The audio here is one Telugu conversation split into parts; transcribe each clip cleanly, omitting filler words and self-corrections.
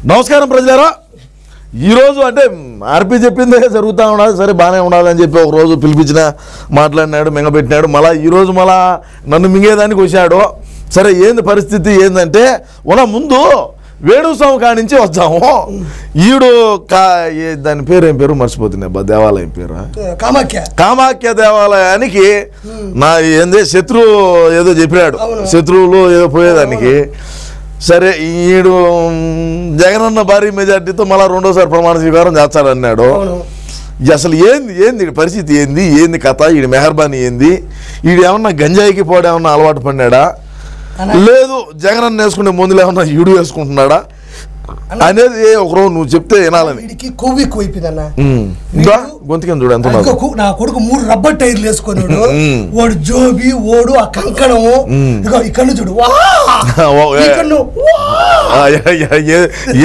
నమస్కారం ప్రజలారా. ఈరోజు అంటే ఆర్పి చెప్పిందే జరుగుతూ ఉండాలి, సరే బాగానే ఉండాలని చెప్పి ఒక రోజు పిలిపించిన మాట్లాడినాడు, మింగపెట్టినాడు. మళ్ళీ ఈరోజు మళ్ళా నన్ను మింగేదానికి వచ్చాడు. సరే ఏంది పరిస్థితి ఏంటంటే ముందు వేణుస్వామి కాడి నుంచి వచ్చాము. ఈడు దాని పేరు ఏం పేరు మర్చిపోతున్నా, దేవాలయం పేరు కామాఖ్య దేవాలయానికి నా ఏంది శత్రువు ఏదో చెప్పినాడు, శత్రువులు ఏదో పోయేదానికి. సరే ఈడు జగనన్న భారీ మెజార్టీతో మళ్ళీ రెండోసారి ప్రమాణ స్వీకారం చేస్తాడన్నాడు. అసలు ఏంది పరిస్థితి, ఏంది కథ, ఈడు మెహర్బానీ ఏంది, ఈడు ఏమన్నా గంజాయికి పోడేమన్నా అలవాటు పడినాడా, లేదు జగనన్న వేసుకునే ముందులు ఏమన్నా ఈడు వేసుకుంటున్నాడా అనేది ఒకరోజు నువ్వు చెప్తే వినాలని. కొవ్వు ఎక్కువైపోయిందన్న, గొంతుకి చూడు ఎంత. నా కొడుకు 3 రబ్బర్ టైర్లు వేసుకున్నాడు, వాడు జోబి ఓడు ఆ కంకణము ఇక్కడ చూడు,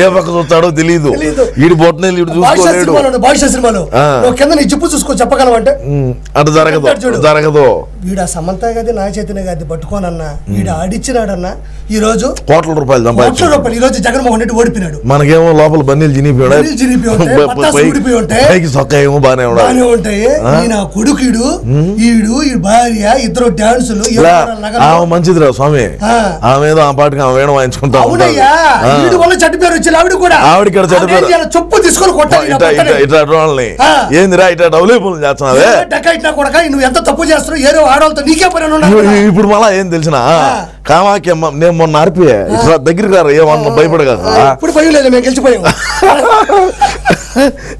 ఏ పక్క చూస్తాడో తెలీదు, ఈడు బొట్టనేలు ఇటు చూసుకోలేడు. భాష సినిమాలో కింద నీ చెప్పు చూసుకో చెప్పగలవంటే అటు జరగదు. వీడు ఆ సమంత గది నా చేతిన గది పట్టుకోనన్నా, వీడు ఆడిచ్చినాడన్నా ఈ రోజు కోట్ల రూపాయలు ఈ రోజు జగన్మోహన్ రెడ్డి ఓడిపోయినాడు. మనకేమో లోపల బన్నీలు ఏమో బానే ఉంటాయి. నా కొడుకు ఈడు భార్య ఇద్దరు డాన్సులు మంచిదిరా స్వామి, ఆమె ఆ పాటకి ఆమె వేణం వాయించుకుంటా. చెడ్డ పేరు వచ్చి ఆవిడ కూడా ఆవిడ చెడ్డ పేరు చెప్పు తీసుకొని కొట్టాలి. ఇట్లా ఏందిరా ఇట్లా డబ్బులు చేస్తున్నావే, నువ్వు ఎంత తప్పు చేస్తున్నావు, ఏదో ఆడవాళ్ళతో నీకే పని. ఇప్పుడు మళ్ళా ఏం తెలిసిన కామాఖ్యమ్మ నేను మొన్న ఆర్పి ఇట్లా దగ్గరికి రారు, ఏమన్నా భయపడగా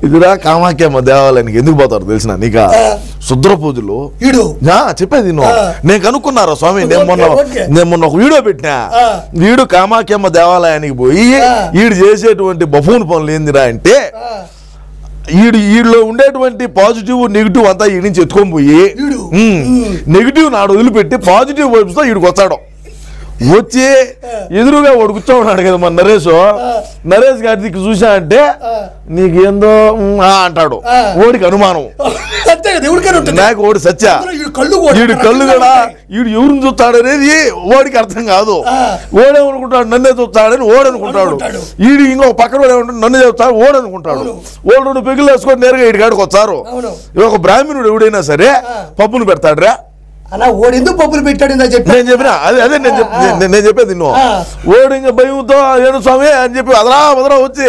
ఇదిరా కామాఖ్యమ్మ దేవాలయానికి ఎందుకు పోతారు తెలిసిన నీకా, శుద్ర పూజలు చెప్పేది నేను కనుక్కున్నారా స్వామి. నేను మొన్న ఒక వీడియో పెట్టినా, వీడు కామాఖ్యమ్మ దేవాలయానికి పోయి వీడు చేసేటువంటి బఫూన్ పనులు ఏందిరా అంటే, ఈడులో ఉండేటువంటి పాజిటివ్ నెగిటివ్ అంతా ఈ నుంచి ఎత్తుకొని పోయి నెగిటివ్ నాడు వదిలిపెట్టి పాజిటివ్ వైబ్స్ తో ఈడికి వచ్చాడు. వచ్చి ఎదురుగా వాడు కూర్చోన్నాడు కదా మన నరేష్ గారికి చూసా అంటే నీకు ఏందో అంటాడు. ఓడికి అనుమానం, నాకు ఓడి సత్య వీడి కళ్ళు కూడా వీడు ఎవరిని చూస్తాడు అనేది ఓడికి అర్థం కాదు. ఓడేమనుకుంటాడు నన్నే చూస్తాడని ఓడనుకుంటాడు, వీడు ఇంకొక పక్కన ఏమంటాడు నన్ను చెప్తాడు ఓడనుకుంటాడు. ఓడు 2 పెగులు వేసుకొని నేరుగా వీడి కాడికి వచ్చారు. ఒక బ్రాహ్మణుడు ఎవడైనా సరే పప్పును పెడతాడు రా అలా ఓడి ఎందుకు పప్పులు పెట్టాడు నేను చెప్పిన అదే నేను చెప్పేది ఓడి ఇంకా భయంతో ఏడు స్వామి అని చెప్పి వదరా వచ్చి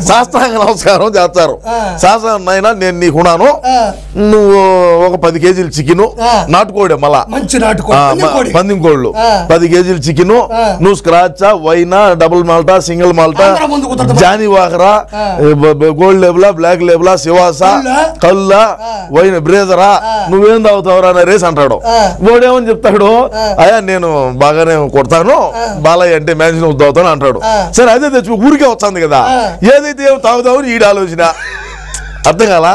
శాస్త్రాంగ నమస్కారం చేస్తారు. శాస్త్రం నాయన నేను నీకున్నాను, నువ్వు ఒక 10 కేజీలు చికెన్ నాటుకోడే మళ్ళా పందిం కోళ్ళు 10 కేజీలు చికెన్, నువ్వు స్క్రాచ్ వైనా డబుల్ మాల్టా సింగిల్ మాల్టా జానీ వాకరా గోల్డ్ లేబులా బ్లాక్ లేబులా శివాస కల్లా వైన్ బ్రేజరా నువ్వేం తాగుతావురా అని రేసి అంటాడు. వాడేమని చెప్తాడు, అయ్యా నేను బాగానే కొడతాను, బాలయ్య అంటే మ్యాచ్ తాగుతాను అంటాడు. సరే అదే తెచ్చి ఊరికే వస్తుంది కదా, ఏదైతే ఏమి తాగుతామని ఈడ ఆలోచన అర్థం కాలా,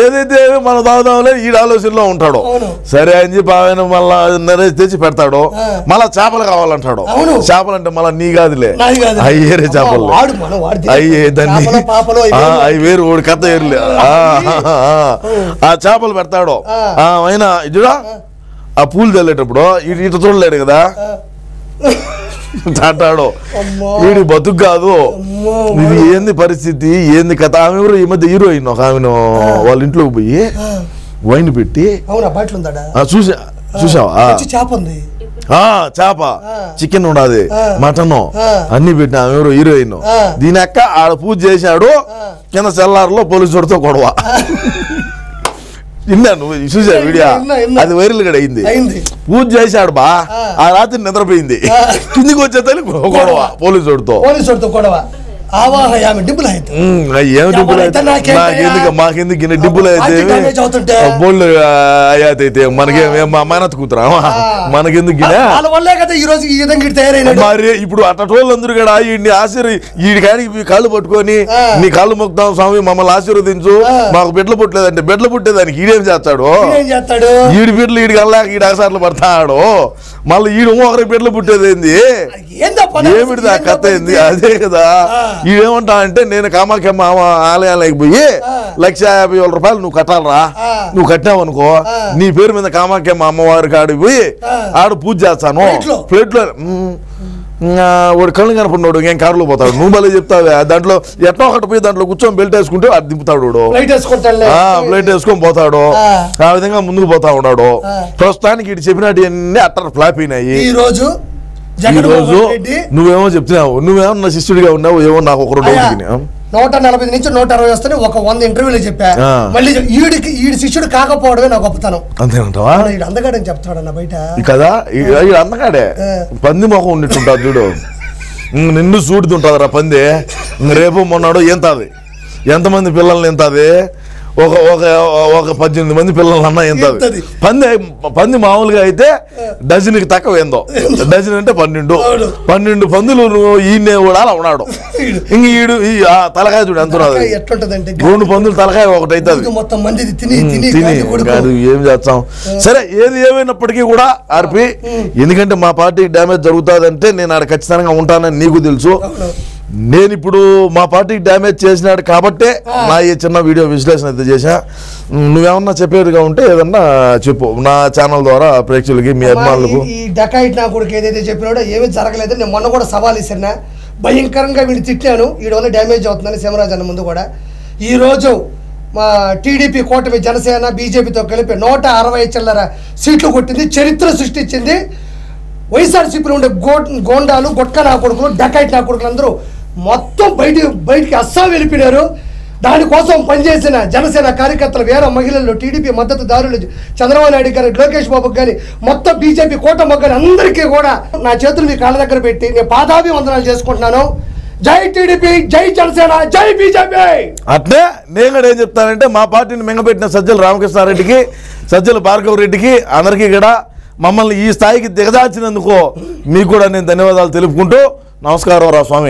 ఏదైతే మనం తాగుదామని ఈడ ఆలోచనలో ఉంటాడు. సరే అని చెప్పి ఆయన మళ్ళా నరేష్ తెచ్చి పెడతాడు. మళ్ళా చేపలు కావాలంటాడు. చేపలు అంటే మళ్ళా నీ కాదులే అయ్యేరే చేపలు, అయ్యే దాన్ని అవి వేరు ఓడి కథ ఏరులే. ఆ చేపలు పెడతాడు. అయినా ఇదిడా ఆ పూలు చల్లేటప్పుడు ఇటు చూడలేడు కదా అంటాడు. వీడి బతుకు కాదు ఇది, ఏంది పరిస్థితి, ఏంది కథ. ఆమె ఎవరు ఈ మధ్య హీరోయిన్ ఒక ఆమెను వాళ్ళ ఇంట్లోకి పోయి వైన్ పెట్టి చూసావా చేప చికెన్ ఉండదు మటన్ అన్ని పెట్టి ఆమె ఎవరు హీరోయిన్. దీని అక్క ఆడ పూజ చేశాడు, కింద సెల్లార్లో పోలీసుడితో గొడవ. నువ్వు చూసా వీడియో, అది వైరల్ కూడా అయింది. పూజ చేశాడు బా, ఆ రాత్రి నిద్రపోయింది, కిందికి వచ్చేతని గొడవ పోలీసుడితో గొడవ. మాకెందుకు డిబ్బులు అయితే బోళ్ళు అయ్యాతైతే మనకేం మేనత్ కూతురా, మనకెందుకు మరి. ఇప్పుడు అట్టోళ్ళందరూ కూడా వీడి కానీ కాళ్ళు పట్టుకొని నీ కాళ్ళు మొక్కుతాం స్వామి మమ్మల్ని ఆశీర్వదించు, మాకు బిడ్డలు పుట్టలేదంటే బిడ్డలు పుట్టేదానికి ఈడేం చేస్తాడు, ఈడి బిడ్డలు ఈడికి వెళ్ళాక ఈడు అగసార్లు పడతాడు. మళ్ళీ ఈడు ఒకరికి బిడ్డలు పుట్టేది ఏంది, ఏమిటి ఆ కథ ఏంది, అదే కదా. ఈడేమంటా అంటే నేను కామాఖ్యమ్మ ఆలయాలకు పోయి 1,50,000 రూపాయలు నువ్వు కట్టాలరా, నువ్వు కట్టావు అనుకో నీ పేరు మీద కామాఖ్యమ్మ అమ్మవారికి ఆడికి పోయి ఆడు పూజ చేస్తాను. ప్లేట్లో వాడు కళ్ళు కనపడినాడు ఏం కారులో పోతాడు నువ్వు భలే చెప్తావే దాంట్లో ఎట్లా ఒకటి పోయి దాంట్లో కూర్చొని బెల్ట్ వేసుకుంటే అది దింపుతాడు ఫ్లైట్ వేసుకొని పోతాడు ఆ విధంగా ముందుకు పోతా ఉన్నాడు ప్రస్తుతానికి ఇటు చెప్పినట్టు అన్ని అట్టర్ ఫ్లాప్ అయినాయి ఈ రోజు నువ్వేమో చెప్తున్నావు నువ్వేమో నా శిష్యుడిగా ఉన్నావు ఏమో నాకు ఒక 140 నుంచి 160 వస్తే ఒక 100 ఇంటర్వ్యూలు చెప్పా మళ్ళీ ఈడి శిష్యుడు కాకపోవడమే నా గొప్పతనం అంతేనంటావా ఈడు అందగాడని చెప్తాడన్న బయట కదా ఈడు అందగాడే పంది మొహం ఉండిట్టుంటాడు చూడు నిన్ను సూడుతుంటది రా పంది రేపు మొన్నాడు ఎంతది ఎంతమంది పిల్లల్ని ఎంతది ఒక 18 మంది పిల్లలు అన్న ఎంతది పంది మామూలుగా అయితే డజన్కి తక్కువ ఏందో డజన్ అంటే 12 పందులు ఈయనే కూడా అలా ఉన్నాడు ఇంక ఈడు తలకాయ చూడు ఎంత ఎట్లుంటదంటే 2 పందులు తలకాయ ఒకటి అవుతుంది తిని ఏం చేస్తాం సరే ఏది ఏమైనప్పటికీ కూడా ఆర్పి ఎందుకంటే మా పార్టీ డ్యామేజ్ జరుగుతుందంటే నేను ఆడ ఖచ్చితంగా ఉంటానని నీకు తెలుసు నేను ఇప్పుడు మా పార్టీకి డ్యామేజ్ చేసినాడు కాబట్టే నా ఈ చిన్న వీడియో విశ్లేషణ అయితే చేశా నువ్వేమన్నా చెప్పేదిగా ఉంటే ఏదన్నా చెప్పు నా ఛానల్ ద్వారా ప్రేక్షకులకి మీ అభిమానులకు ఈ డకాయిట్ నా కొడుకు ఏదైతే చెప్పినాడో ఏమీ జరగలేదు నేను మొన్న కూడా సవాల్ ఇస్తున్నా భయంకరంగా వీడిని తిట్టాను వీడి వల్ల డ్యామేజ్ అవుతుందని శివరాజ్ అన్న ముందు కూడా ఈరోజు మా టీడీపీ కూటమి జనసేన బీజేపీతో కలిపి 160 చిల్లర సీట్లు కొట్టింది చరిత్ర సృష్టించింది వైఎస్ఆర్సీపీలో ఉండే గోండాలు గొట్క నా కొడుకులు డకాయిట్ నా కొడుకులు అందరూ మొత్తం బయటికి అస్సా వెళ్ళిపోయినారు దానికోసం పనిచేసిన జనసేన కార్యకర్తలు వేరే మహిళలు టీడీపీ మద్దతుదారులు చంద్రబాబు నాయుడు గారి లోకేష్ బాబుకి కానీ మొత్తం బీజేపీ కూటమి కానీ అందరికీ కూడా నా చేతులు మీ కాళ్ళ దగ్గర పెట్టి నేను పాదాభివందనాలు చేసుకుంటున్నాను జై టీడీపీ జై జనసేన జై బీజేపీ అట్లే నేను కూడా ఏం చెప్తానంటే మా పార్టీని మింగపెట్టిన సజ్జల రామకృష్ణారెడ్డికి సజ్జల భార్గవ రెడ్డికి అందరికీ కూడా మమ్మల్ని ఈ స్థాయికి దిగదార్చినందుకు మీకు కూడా నేను ధన్యవాదాలు తెలుపుకుంటూ నమస్కారం రా స్వామి